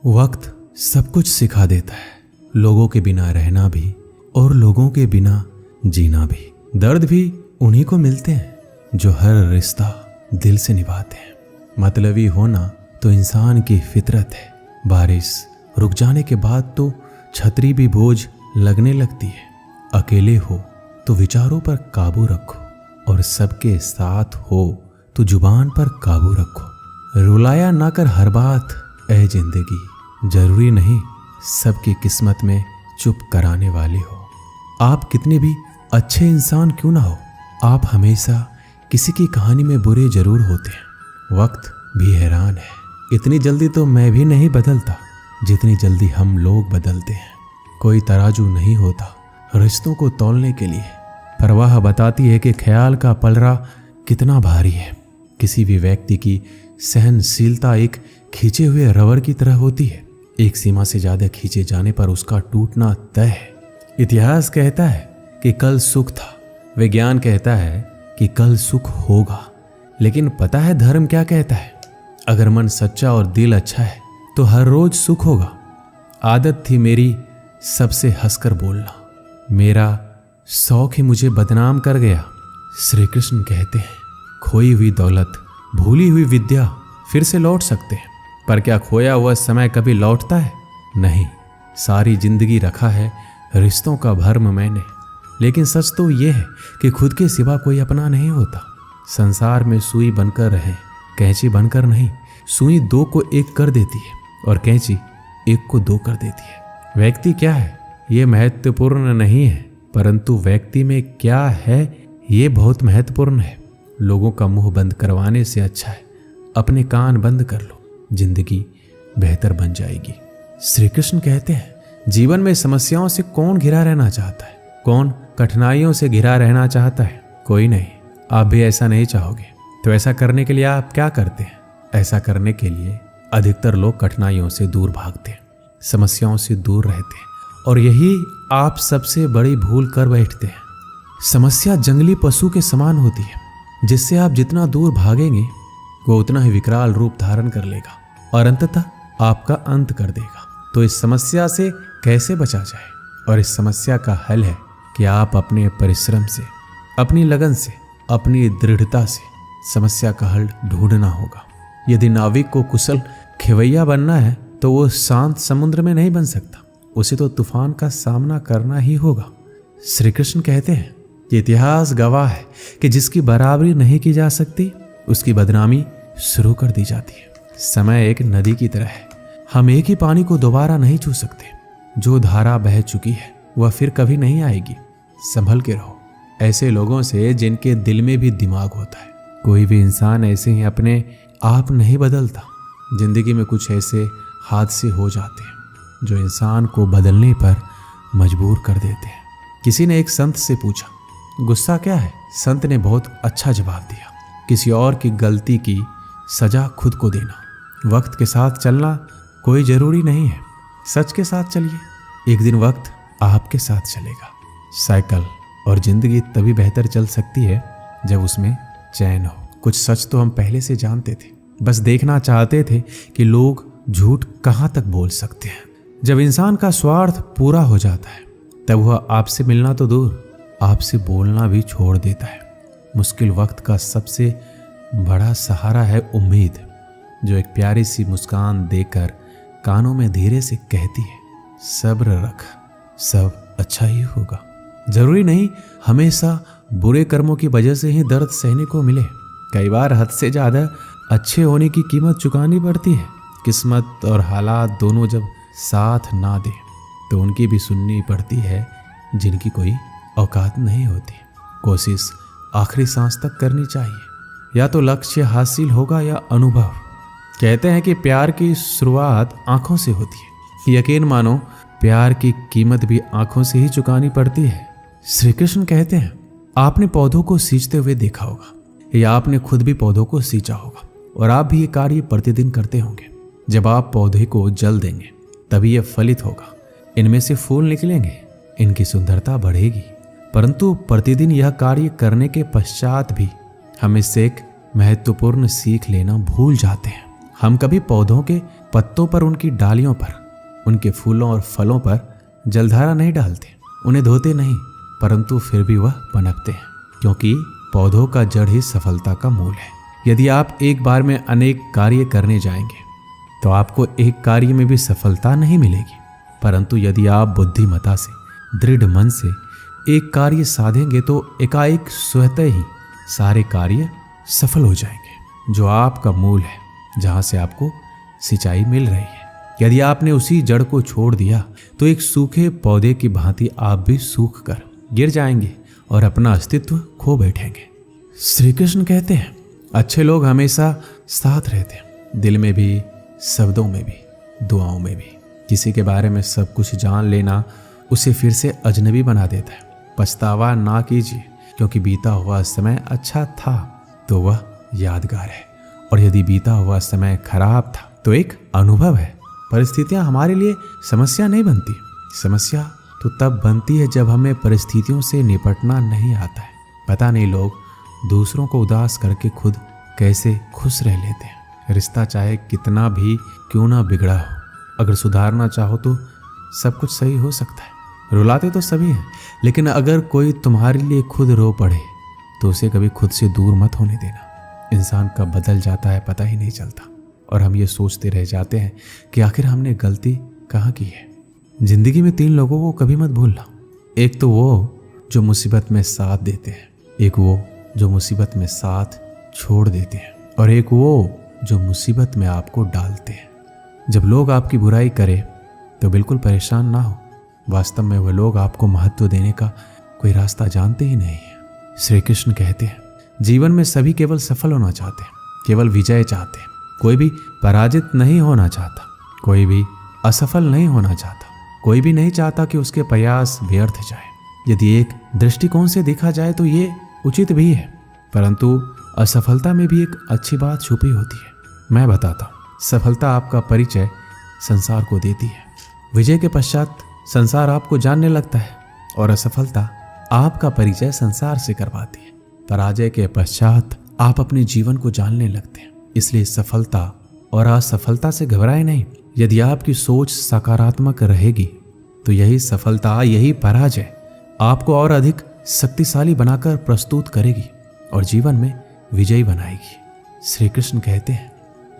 वक्त सब कुछ सिखा देता है, लोगों के बिना रहना भी और लोगों के बिना जीना भी। दर्द भी उन्हीं को मिलते हैं जो हर रिश्ता दिल से निभाते हैं। मतलबी होना तो इंसान की फितरत है। बारिश रुक जाने के बाद तो छतरी भी बोझ लगने लगती है। अकेले हो तो विचारों पर काबू रखो, और सबके साथ हो तो जुबान पर काबू रखो। रुलाया ना कर हर बात ऐ जिंदगी, जरूरी नहीं सबकी किस्मत में चुप कराने वाले हो। आप कितने भी अच्छे इंसान क्यों ना हो, आप हमेशा किसी की कहानी में बुरे जरूर होते हैं। वक्त भी हैरान है, इतनी जल्दी तो मैं भी नहीं बदलता जितनी जल्दी हम लोग बदलते हैं। कोई तराजू नहीं होता रिश्तों को तौलने के लिए, परवाह बताती है कि ख्याल का पलड़ा कितना भारी है। किसी भी व्यक्ति की सहनशीलता एक खींचे हुए रबर की तरह होती है। एक सीमा से ज्यादा खींचे जाने पर उसका टूटना तय है। इतिहास कहता है कि कल सुख था, विज्ञान कहता है कि कल सुख होगा, लेकिन पता है धर्म क्या कहता है? अगर मन सच्चा और दिल अच्छा है तो हर रोज सुख होगा। आदत थी मेरी सबसे हंसकर बोलना, मेरा शौक ही मुझे बदनाम कर गया। श्री कृष्ण कहते हैं खोई हुई दौलत, भूली हुई विद्या फिर से लौट सकते हैं, पर क्या खोया हुआ समय कभी लौटता है? नहीं। सारी जिंदगी रखा है रिश्तों का भर्म मैंने, लेकिन सच तो यह है कि खुद के सिवा कोई अपना नहीं होता। संसार में सुई बनकर रहे, कैंची बनकर नहीं। सुई दो को एक कर देती है और कैंची एक को दो कर देती है। व्यक्ति क्या है ये महत्वपूर्ण नहीं है, परंतु व्यक्ति में क्या है ये बहुत महत्वपूर्ण है। लोगों का मुंह बंद करवाने से अच्छा है अपने कान बंद कर लो, जिंदगी बेहतर बन जाएगी। श्री कृष्ण कहते हैं जीवन में समस्याओं से कौन घिरा रहना चाहता है, कौन कठिनाइयों से घिरा रहना चाहता है? कोई नहीं। आप भी ऐसा नहीं चाहोगे तो ऐसा करने के लिए आप क्या करते हैं? ऐसा करने के लिए अधिकतर लोग कठिनाइयों से दूर भागते हैं, समस्याओं से दूर रहते हैं, और यही आप सबसे बड़ी भूल कर बैठते हैं। समस्या जंगली पशु के समान होती है, जिससे आप जितना दूर भागेंगे वो उतना ही विकराल रूप धारण कर लेगा और अंततः आपका अंत कर देगा। तो इस समस्या से कैसे बचा जाए? और इस समस्या का हल है कि आप अपने परिश्रम से, अपनी लगन से, अपनी दृढ़ता से समस्या का हल ढूंढना होगा। यदि नाविक को कुशल खेवैया बनना है तो वो शांत समुद्र में नहीं बन सकता, उसे तो तूफान का सामना करना ही होगा। श्री कृष्ण कहते हैं कि इतिहास गवाह है कि जिसकी बराबरी नहीं की जा सकती उसकी बदनामी शुरू कर दी जाती है। समय एक नदी की तरह है, हम एक ही पानी को दोबारा नहीं छू सकते। जो धारा बह चुकी है वह फिर कभी नहीं आएगी। संभल के रहो ऐसे लोगों से जिनके दिल में भी दिमाग होता है। कोई भी इंसान ऐसे ही अपने आप नहीं बदलता। जिंदगी में कुछ ऐसे हादसे हो जाते हैं जो इंसान को बदलने पर मजबूर कर देते हैं। किसी ने एक संत से पूछा गुस्सा क्या है? संत ने बहुत अच्छा जवाब दिया, किसी और की गलती की सजा खुद को देना। वक्त के साथ चलना कोई जरूरी नहीं है, सच के साथ चलिए, एक दिन वक्त आपके साथ चलेगा। साइकिल और जिंदगी तभी बेहतर चल सकती है जब उसमें चैन हो। कुछ सच तो हम पहले से जानते थे, बस देखना चाहते थे कि लोग झूठ कहाँ तक बोल सकते हैं। जब इंसान का स्वार्थ पूरा हो जाता है तब वह आपसे मिलना तो दूर, आपसे बोलना भी छोड़ देता है। मुश्किल वक्त का सबसे बड़ा सहारा है उम्मीद, जो एक प्यारी सी मुस्कान देकर कानों में धीरे से कहती है सब्र रख, सब अच्छा ही होगा। जरूरी नहीं हमेशा बुरे कर्मों की वजह से ही दर्द सहने को मिले। कई बार हद से ज्यादा अच्छे होने की कीमत चुकानी पड़ती है। किस्मत और हालात दोनों जब साथ ना दे तो उनकी भी सुननी पड़ती है जिनकी कोई औकात नहीं होती। कोशिश आखिरी सांस तक करनी चाहिए, या तो लक्ष्य हासिल होगा या अनुभव। कहते हैं कि प्यार की शुरुआत आंखों से होती है। यकीन मानो प्यार की कीमत भी आंखों से ही चुकानी पड़ती है। श्री कृष्ण कहते हैं आपने पौधों को सींचते हुए देखा होगा, या आपने खुद भी पौधों को सींचा होगा, और आप भी ये कार्य प्रतिदिन करते होंगे। जब आप पौधे को जल देंगे तभी यह फलित होगा, इनमें से फूल निकलेंगे, इनकी सुंदरता बढ़ेगी। परंतु प्रतिदिन यह कार्य करने के पश्चात भी हम इससे एक महत्वपूर्ण सीख लेना भूल जाते हैं। हम कभी पौधों के पत्तों पर, उनकी डालियों पर, उनके फूलों और फलों पर जलधारा नहीं डालते, उन्हें धोते नहीं, परंतु फिर भी वह पनपते हैं, क्योंकि पौधों का जड़ ही सफलता का मूल है। यदि आप एक बार में अनेक कार्य करने जाएंगे तो आपको एक कार्य में भी सफलता नहीं मिलेगी, परंतु यदि आप बुद्धिमता से, दृढ़ मन से एक कार्य साधेंगे तो एकाएक स्वतः ही सारे कार्य सफल हो जाएंगे। जो आपका मूल है, जहां से आपको सिंचाई मिल रही है, यदि आपने उसी जड़ को छोड़ दिया तो एक सूखे पौधे की भांति आप भी सूख कर गिर जाएंगे और अपना अस्तित्व खो बैठेंगे। श्री कृष्ण कहते हैं, अच्छे लोग हमेशा साथ रहते हैं, दिल में भी, शब्दों में भी, दुआओं में भी। किसी के बारे में सब कुछ जान लेना उसे फिर से अजनबी बना देता है। पछतावा ना कीजिए, क्योंकि बीता हुआ समय अच्छा था तो वह यादगार है, और यदि बीता हुआ समय खराब था तो एक अनुभव है। परिस्थितियां हमारे लिए समस्या नहीं बनती, समस्या तो तब बनती है जब हमें परिस्थितियों से निपटना नहीं आता है। पता नहीं लोग दूसरों को उदास करके खुद कैसे खुश रह लेते हैं। रिश्ता चाहे कितना भी क्यों ना बिगड़ा हो, अगर सुधारना चाहो तो सब कुछ सही हो सकता है। रुलाते तो सभी हैं, लेकिन अगर कोई तुम्हारे लिए खुद रो पड़े तो उसे कभी खुद से दूर मत होने देना। इंसान कब बदल जाता है पता ही नहीं चलता, और हम ये सोचते रह जाते हैं कि आखिर हमने गलती कहाँ की है। जिंदगी में 3 लोगों को कभी मत भूलना। एक तो वो जो मुसीबत में साथ देते हैं, एक वो जो मुसीबत में साथ छोड़ देते हैं, और एक वो जो मुसीबत में आपको डालते हैं। जब लोग आपकी बुराई करें तो बिल्कुल परेशान ना हो। वास्तव में वह लोग आपको महत्व देने का कोई रास्ता जानते ही नहीं है। श्री कृष्ण कहते हैं, जीवन में सभी केवल सफल होना चाहते हैं, केवल विजय चाहते हैं। कोई भी पराजित नहीं होना चाहता, कोई भी असफल नहीं होना चाहता, कोई भी नहीं चाहता कि उसके प्रयास व्यर्थ जाए। यदि एक दृष्टिकोण से देखा जाए तो ये उचित भी है, परंतु असफलता में भी एक अच्छी बात छुपी होती है। मैं बताता हूँ। सफलता आपका परिचय संसार को देती है, विजय के पश्चात संसार आपको जानने लगता है, और असफलता आपका परिचय संसार से करवाती है। पराजय के पश्चात आप अपने जीवन को जानने लगते हैं। इसलिए सफलता और असफलता से घबराए नहीं। यदि आपकी सोच सकारात्मक रहेगी तो यही सफलता, यही पराजय आपको और अधिक शक्तिशाली बनाकर प्रस्तुत करेगी और जीवन में विजयी बनाएगी। श्री कृष्ण कहते हैं,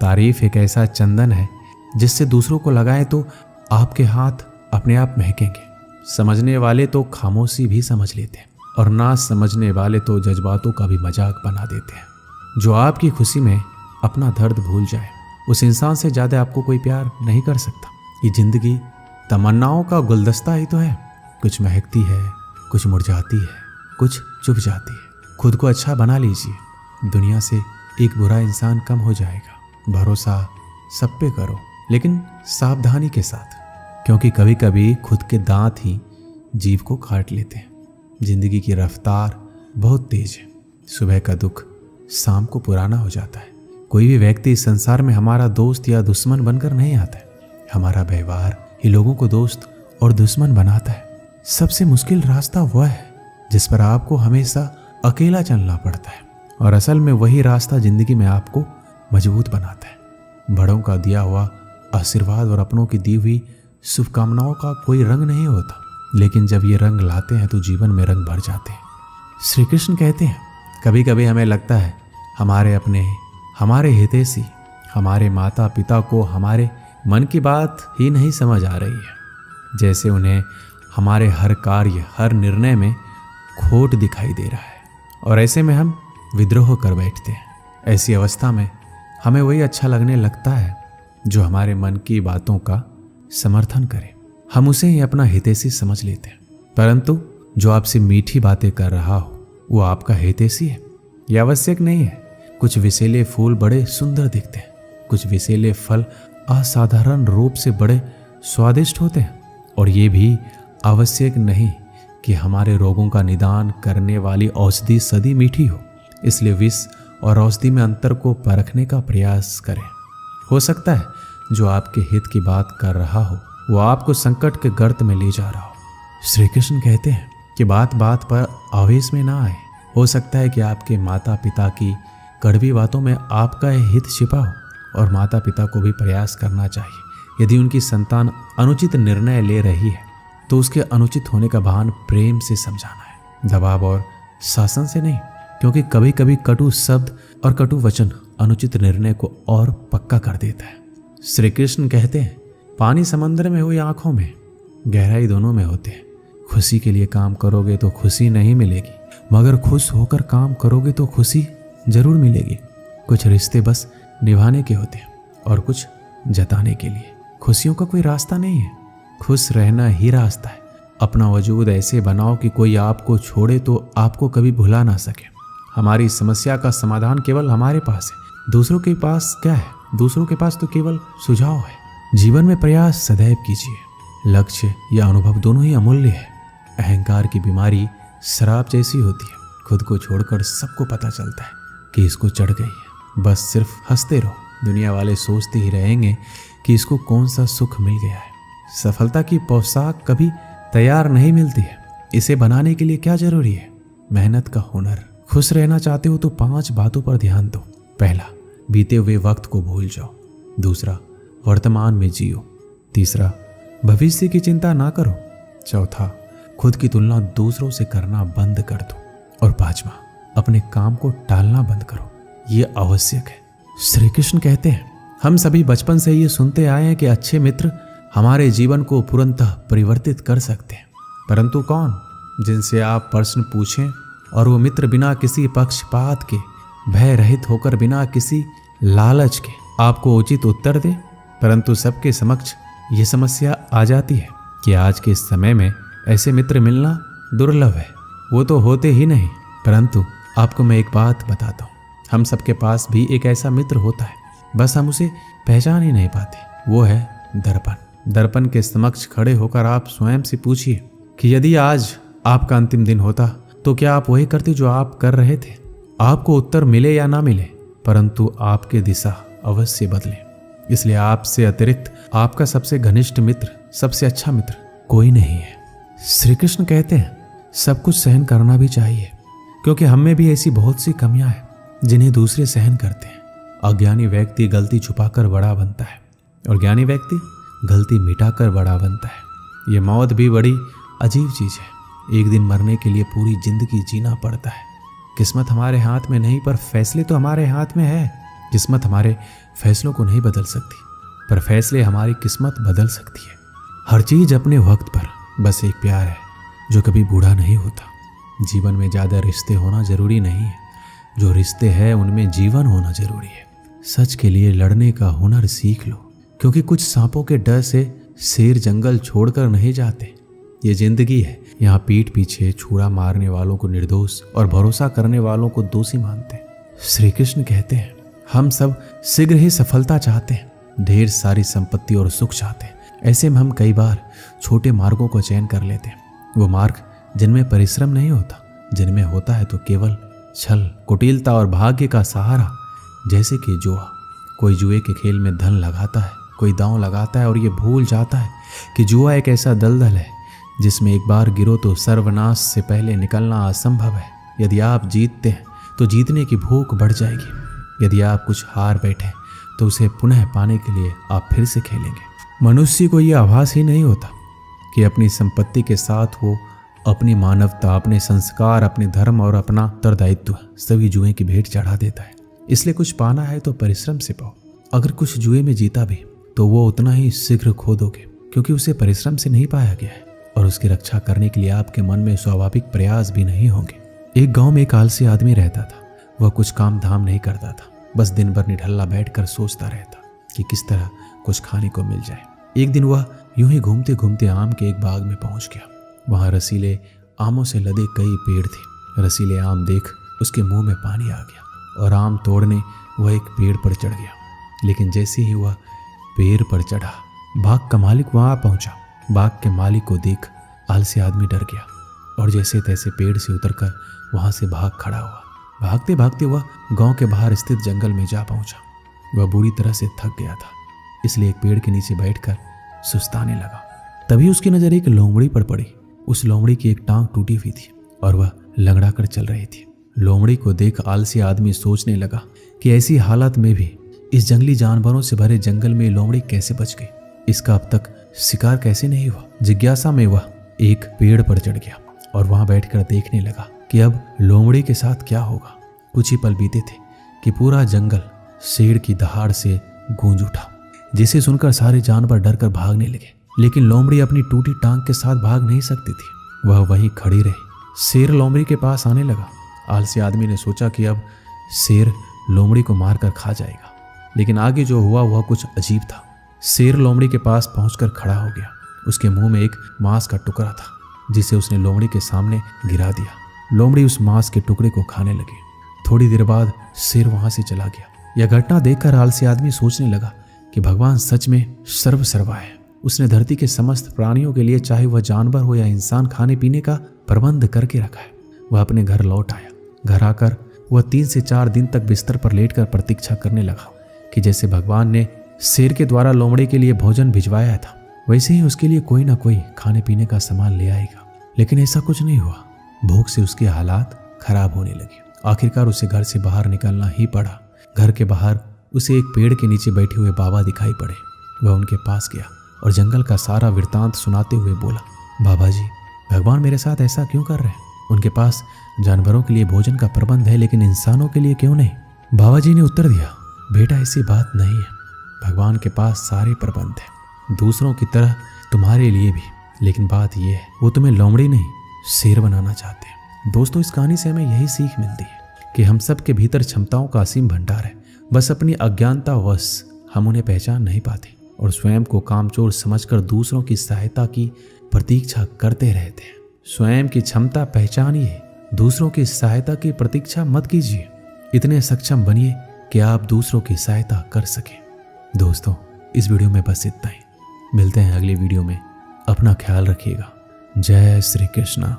तारीफ एक ऐसा चंदन है जिससे दूसरों को लगाएं तो आपके हाथ अपने आप महकेंगे। समझने वाले तो खामोशी भी समझ लेते हैं, और ना समझने वाले तो जज्बातों का भी मजाक बना देते हैं। जो आपकी खुशी में अपना दर्द भूल जाए, उस इंसान से ज्यादा आपको कोई प्यार नहीं कर सकता। ये जिंदगी तमन्नाओं का गुलदस्ता ही तो है। कुछ महकती है, कुछ मुरझाती है, कुछ चुप जाती है। खुद को अच्छा बना लीजिए, दुनिया से एक बुरा इंसान कम हो जाएगा। भरोसा सब पे करो, लेकिन सावधानी के साथ, क्योंकि कभी कभी खुद के दांत ही जीभ को काट लेते हैं। जिंदगी की रफ्तार बहुत तेज है। सुबह का दुख शाम को पुराना हो जाता है। कोई भी व्यक्ति इस संसार में हमारा दोस्त या दुश्मन बनकर नहीं आता है। हमारा व्यवहार ही लोगों को दोस्त और दुश्मन बनाता है। सबसे मुश्किल रास्ता वह है जिस पर आपको हमेशा अकेला चलना पड़ता है, और असल में वही रास्ता जिंदगी में आपको मजबूत बनाता है। बड़ों का दिया हुआ आशीर्वाद और अपनों की दी हुई शुभकामनाओं का कोई रंग नहीं होता, लेकिन जब ये रंग लाते हैं तो जीवन में रंग भर जाते हैं। श्री कृष्ण कहते हैं, कभी कभी हमें लगता है हमारे अपने, हमारे हितैषी, हमारे माता पिता को हमारे मन की बात ही नहीं समझ आ रही है, जैसे उन्हें हमारे हर कार्य, हर निर्णय में खोट दिखाई दे रहा है, और ऐसे में हम विद्रोह कर बैठते हैं। ऐसी अवस्था में हमें वही अच्छा लगने लगता है जो हमारे मन की बातों का समर्थन करे। हम उसे ही अपना हितैषी समझ लेते हैं, परंतु जो आपसे मीठी बातें कर रहा हो वो आपका हितैषी है, यह आवश्यक नहीं है। कुछ विषैले फूल बड़े सुंदर दिखते हैं, कुछ विषैले फल असाधारण रूप से बड़े स्वादिष्ट होते हैं, और ये भी आवश्यक नहीं कि हमारे रोगों का निदान करने वाली औषधि सदी मीठी हो। इसलिए विष और औषधि में अंतर को परखने का प्रयास करें। हो सकता है जो आपके हित की बात कर रहा हो वो आपको संकट के गर्त में ले जा रहा हो। श्री कृष्ण कहते हैं कि बात बात पर आवेश में ना आए। हो सकता है कि आपके माता पिता की कड़वी बातों में आपका हित छिपा हो, और माता पिता को भी प्रयास करना चाहिए। यदि उनकी संतान अनुचित निर्णय ले रही है तो उसके अनुचित होने का भान प्रेम से समझाना है, दबाव और शासन से नहीं, क्योंकि कभी कभी कटु शब्द और कटु वचन अनुचित निर्णय को और पक्का कर देता है। श्री कृष्ण कहते हैं, पानी समंदर में हो या आंखों में, गहराई दोनों में होते हैं। खुशी के लिए काम करोगे तो खुशी नहीं मिलेगी, मगर खुश होकर काम करोगे तो खुशी जरूर मिलेगी। कुछ रिश्ते बस निभाने के होते हैं और कुछ जताने के लिए। खुशियों का कोई रास्ता नहीं है, खुश रहना ही रास्ता है। अपना वजूद ऐसे बनाओ कि कोई आपको छोड़े तो आपको कभी भुला ना सके। हमारी समस्या का समाधान केवल हमारे पास है, दूसरों के पास क्या है? दूसरों के पास तो केवल सुझाव है। जीवन में प्रयास सदैव कीजिए। लक्ष्य या अनुभव दोनों ही अमूल्य है। अहंकार की बीमारी शराब जैसी होती है, खुद को छोड़कर सबको पता चलता है कि इसको चढ़ गई है। बस सिर्फ हंसते रहो, दुनिया वाले सोचते ही रहेंगे कि इसको कौन सा सुख मिल गया है। सफलता की पोशाक कभी तैयार नहीं मिलती है, इसे बनाने के लिए क्या जरूरी है? मेहनत का हुनर। खुश रहना चाहते हो तो 5 बातों पर ध्यान दो। पहला, बीते हुए वक्त को भूल जाओ। दूसरा, वर्तमान में जियो। तीसरा, भविष्य की चिंता ना करो। चौथा, खुद की तुलना दूसरों से करना बंद कर दो। और 5वां, अपने काम को टालना बंद करो। ये आवश्यक है। श्री कृष्ण कहते हैं, हम सभी बचपन से ये सुनते आए हैं कि अच्छे मित्र हमारे जीवन को पूर्णतः परिवर्तित कर सकते हैं। परंतु कौन? जिनसे आप प्रश्न पूछें और वो मित्र बिना किसी पक्षपात के, भय रहित होकर, बिना किसी लालच के आपको उचित उत्तर दे। परंतु सबके समक्ष ये समस्या आ जाती है कि आज के समय में ऐसे मित्र मिलना दुर्लभ है, वो तो होते ही नहीं। परंतु आपको मैं एक बात बताता हूँ, हम सबके पास भी एक ऐसा मित्र होता है, बस हम उसे पहचान ही नहीं पाते। वो है दर्पण। दर्पण के समक्ष खड़े होकर आप स्वयं से पूछिए कि यदि आज आपका अंतिम दिन होता तो क्या आप वही करते जो आप कर रहे थे? आपको उत्तर मिले या ना मिले, परंतु आपकी दिशा अवश्य बदले। इसलिए आपसे अतिरिक्त आपका सबसे घनिष्ठ मित्र, सबसे अच्छा मित्र कोई नहीं है। श्री कृष्ण कहते हैं, सब कुछ सहन करना भी चाहिए, क्योंकि हम में भी ऐसी बहुत सी कमियां हैं जिन्हें दूसरे सहन करते हैं। अज्ञानी व्यक्ति गलती छुपाकर बड़ा बनता है और ज्ञानी व्यक्ति गलती मिटाकर बड़ा बनता है। ये मौत भी बड़ी अजीब चीज है। एक दिन मरने के लिए पूरी जिंदगी जीना पड़ता है। किस्मत हमारे हाथ में नहीं, पर फैसले तो हमारे हाथ में है। किस्मत हमारे फैसलों को नहीं बदल सकती, पर फैसले हमारी किस्मत बदल सकती है। हर चीज अपने वक्त पर। बस एक प्यार है जो कभी बूढ़ा नहीं होता। जीवन में ज्यादा रिश्ते होना जरूरी नहीं है, जो रिश्ते हैं उनमें जीवन होना जरूरी है। सच के लिए लड़ने का हुनर सीख लो, क्योंकि कुछ सांपों के डर से शेर जंगल छोड़कर नहीं जाते। ये जिंदगी है, यहाँ पीठ पीछे छुरा मारने वालों को निर्दोष और भरोसा करने वालों को दोषी मानते हैं। श्री कृष्ण कहते हैं, हम सब शीघ्र ही सफलता चाहते हैं, ढेर सारी संपत्ति और सुख चाहते हैं। ऐसे में हम कई बार छोटे मार्गों को चयन कर लेते हैं, वो मार्ग जिनमें परिश्रम नहीं होता, जिनमें होता है तो केवल छल, कुटिलता और भाग्य का सहारा। जैसे कि जुआ। कोई जुए के खेल में धन लगाता है, कोई दांव लगाता है और ये भूल जाता है कि जुआ एक ऐसा दलदल है जिसमें एक बार गिरो तो सर्वनाश से पहले निकलना असंभव है। यदि आप जीतते हैं तो जीतने की भूख बढ़ जाएगी। यदि आप कुछ हार बैठे तो उसे पुनः पाने के लिए आप फिर से खेलेंगे। मनुष्य को यह आभास ही नहीं होता कि अपनी संपत्ति के साथ वो अपनी मानवता, अपने संस्कार, अपने धर्म और अपना उत्तरदायित्व सभी जुए की भेंट चढ़ा देता है। इसलिए कुछ पाना है तो परिश्रम से पाओ। अगर कुछ जुए में जीता भी तो वो उतना ही शीघ्र खो दोगे, क्योंकि उसे परिश्रम से नहीं पाया गया है और उसकी रक्षा करने के लिए आपके मन में स्वाभाविक प्रयास भी नहीं होंगे। एक गांव में एक आलसी आदमी रहता था। वह कुछ काम धाम नहीं करता था, बस दिन भर निढल्ला बैठकर सोचता रहता कि किस तरह कुछ खाने को मिल जाए। एक दिन वह यूं ही घूमते घूमते आम के एक बाग में पहुंच गया। वहां रसीले आमों से लदे कई पेड़ थे। रसीले आम देख उसके मुंह में पानी आ गया और आम तोड़ने वह एक पेड़ पर चढ़ गया। लेकिन जैसे ही वह पेड़ पर चढ़ा, बाग का मालिक वहां पहुंचा। बाग के मालिक को देख आलसी आदमी डर गया और जैसे तैसे पेड़ से उतरकर वहां से भाग खड़ा हुआ। भागते भागते वह गांव के बाहर स्थित जंगल में जा पहुंचा। वह बुरी तरह से थक गया था, इसलिए एक पेड़ के नीचे बैठकर सुस्ताने लगा। तभी उसकी नजर एक लोमड़ी पर पड़ी। उस लोमड़ी की एक टांग टूटी हुई थी और वह लंगड़ा कर चल रही थी। लोमड़ी को देख आलसी आदमी सोचने लगा कि ऐसी हालत में भी इस जंगली जानवरों से भरे जंगल में लोमड़ी कैसे बच गई? इसका अब तक शिकार कैसे नहीं हुआ? जिज्ञासा में वह एक पेड़ पर चढ़ गया और वहां बैठकर देखने लगा कि अब लोमड़ी के साथ क्या होगा। कुछ ही पल बीते थे कि पूरा जंगल शेर की दहाड़ से गूंज उठा, जिसे सुनकर सारे जानवर डरकर भागने लगे। लेकिन लोमड़ी अपनी टूटी टांग के साथ भाग नहीं सकती थी, वह वहीं खड़ी रही। शेर लोमड़ी के पास आने लगा। आलसी आदमी ने सोचा कि अब शेर लोमड़ी को मारकर खा जाएगा, लेकिन आगे जो हुआ वह कुछ अजीब था। शेर लोमड़ी के पास पहुंचकर खड़ा हो गया। उसके मुंह में एक मांस का टुकड़ा था, जिसे उसने लोमड़ी के सामने गिरा दिया। लोमड़ी उस मांस के टुकड़े को खाने लगी। थोड़ी देर बाद शेर वहां से चला गया। यह घटना देखकर आलसी आदमी सोचने लगा कि भगवान सच में सर्वसर्वा है। उसने धरती के समस्त प्राणियों के लिए, चाहे वह जानवर हो या इंसान, खाने पीने का प्रबंध करके रखा है। वह अपने घर लौट आया। घर आकर वह 3 से 4 दिन तक बिस्तर पर लेटकर प्रतीक्षा करने लगा कि जैसे भगवान ने शेर के द्वारा लोमड़ी के लिए भोजन भिजवाया था, वैसे ही उसके लिए कोई ना कोई खाने पीने का सामान ले आएगा। लेकिन ऐसा कुछ नहीं हुआ। भूख से उसके हालात खराब होने लगे। आखिरकार उसे घर से बाहर निकलना ही पड़ा। घर के बाहर उसे एक पेड़ के नीचे बैठे हुए बाबा दिखाई पड़े। वह उनके पास गया और जंगल का सारा वृत्तांत सुनाते हुए बोला, बाबा जी, भगवान मेरे साथ ऐसा क्यों कर रहे हैं? उनके पास जानवरों के लिए भोजन का प्रबंध है, लेकिन इंसानों के लिए क्यों नहीं? बाबा जी ने उत्तर दिया, बेटा ऐसी बात नहीं है। भगवान के पास सारे प्रबंध है, दूसरों की तरह तुम्हारे लिए भी। लेकिन बात यह है, वो तुम्हें लोमड़ी नहीं शेर बनाना चाहते हैं। दोस्तों, इस कहानी से हमें यही सीख मिलती है कि हम सब के भीतर क्षमताओं का असीम भंडार है। बस अपनी अज्ञानतावश हम उन्हें पहचान नहीं पाते और स्वयं को कामचोर समझकर दूसरों की सहायता की प्रतीक्षा करते रहते हैं। स्वयं की क्षमता पहचानिए, दूसरों की सहायता की प्रतीक्षा मत कीजिए। इतने सक्षम बनिए कि आप दूसरों की सहायता कर सकें। दोस्तों, इस वीडियो में बस इतना ही। मिलते हैं अगली वीडियो में। अपना ख्याल रखिएगा। जय श्री कृष्णा।